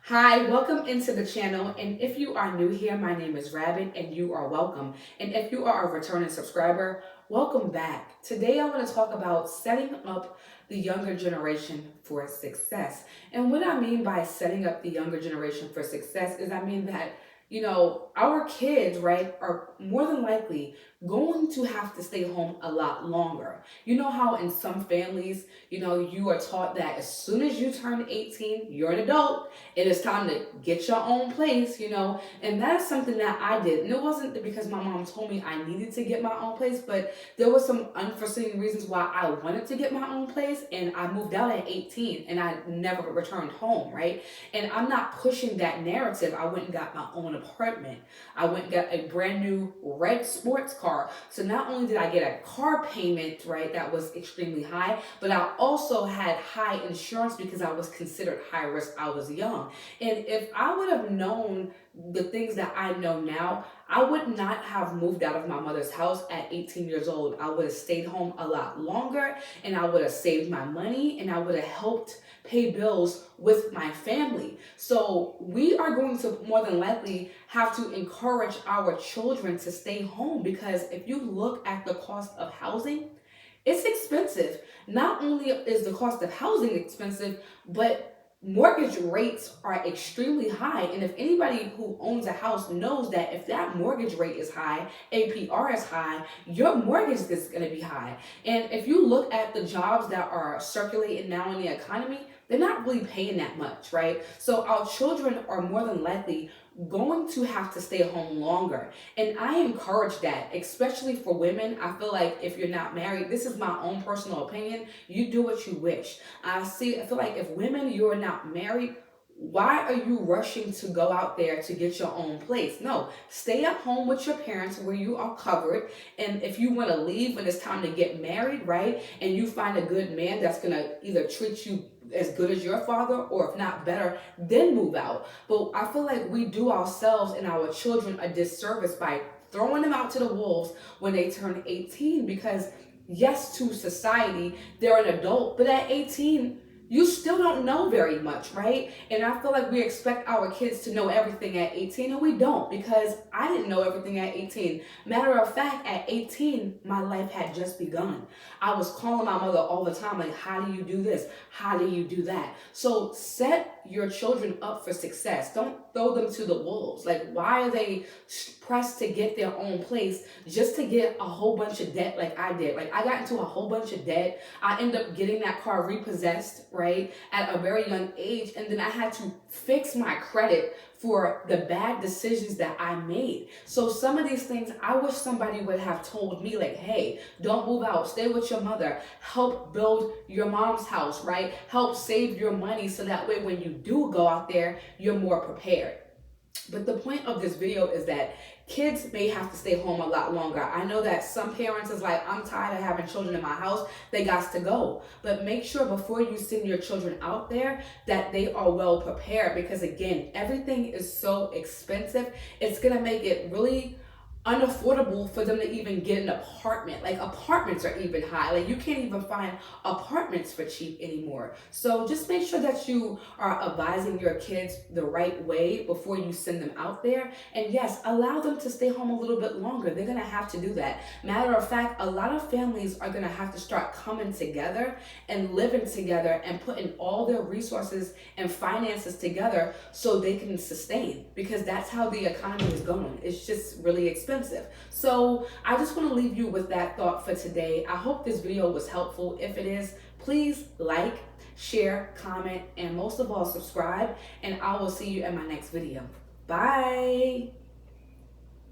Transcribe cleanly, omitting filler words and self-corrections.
Hi, welcome into the channel. And if you are new here, my name is Rabbit and you are welcome. And if you are a returning subscriber, welcome back. Today I want to talk about setting up the younger generation for success. And what I mean by setting up the younger generation for success is I mean that, our kids, right, are more than likely going to have to stay home a lot longer. You know how in some families, you are taught that as soon as you turn 18, you're an adult. It is time to get your own place, and that's something that I did. And it wasn't because my mom told me I needed to get my own place, but there was some unforeseen reasons why I wanted to get my own place, and I moved out at 18 and I never returned home, right? And I'm not pushing that narrative. I went and got my own apartment. I went and got a brand new red sports car. So not only did I get a car payment, right, that was extremely high, but I also had high insurance because I was considered high risk. I was young. And if I would have known the things that I know now, I would not have moved out of my mother's house at 18 years old. I would have stayed home a lot longer, and I would have saved my money, and I would have helped pay bills with my family. So we are going to more than likely have to encourage our children to stay home, because if you look at the cost of housing, it's expensive. Not only is the cost of housing expensive, but mortgage rates are extremely high. And if anybody who owns a house knows that if that mortgage rate is high, APR is high, your mortgage is going to be high. And if you look at the jobs that are circulating now in the economy, they're not really paying that much, right? So our children are more than likely going to have to stay home longer. And I encourage that, especially for women. I feel like if you're not married, this is my own personal opinion, you do what you wish. I feel like if women, you're not married, why are you rushing to go out there to get your own place? No, stay at home with your parents where you are covered. And if you want to leave when it's time to get married, right, and you find a good man that's going to either treat you as good as your father, or if not better, then move out. But I feel like we do ourselves and our children a disservice by throwing them out to the wolves when they turn 18, because yes, to society, they're an adult, but at 18, you still don't know very much, right? And I feel like we expect our kids to know everything at 18, and we don't, because I didn't know everything at 18. Matter of fact, at 18, my life had just begun. I was calling my mother all the time, like, how do you do this? How do you do that? So set your children up for success. Don't throw them to the wolves. Like, why are they pressed to get their own place just to get a whole bunch of debt like I did? Like, I got into a whole bunch of debt. I ended up getting that car repossessed, right, at a very young age. And then I had to fix my credit for the bad decisions that I made. So some of these things, I wish somebody would have told me, like, hey, don't move out, stay with your mother, help build your mom's house, right? Help save your money so that way when you do go out there, you're more prepared. But the point of this video is that kids may have to stay home a lot longer. I know that some parents is like, I'm tired of having children in my house, they got to go. But make sure before you send your children out there that they are well prepared, because again, everything is so expensive. It's gonna make it really unaffordable for them to even get an apartment. Like, apartments are even high. Like, you can't even find apartments for cheap anymore. So just make sure that you are advising your kids the right way before you send them out there. And yes, allow them to stay home a little bit longer. They're gonna have to do that. Matter of fact, a lot of families are gonna have to start coming together and living together and putting all their resources and finances together so they can sustain, because that's how the economy is going. It's just really expensive. So I just want to leave you with that thought for today. I hope this video was helpful. If it is, please like, share, comment, and most of all, subscribe. And I will see you in my next video. Bye.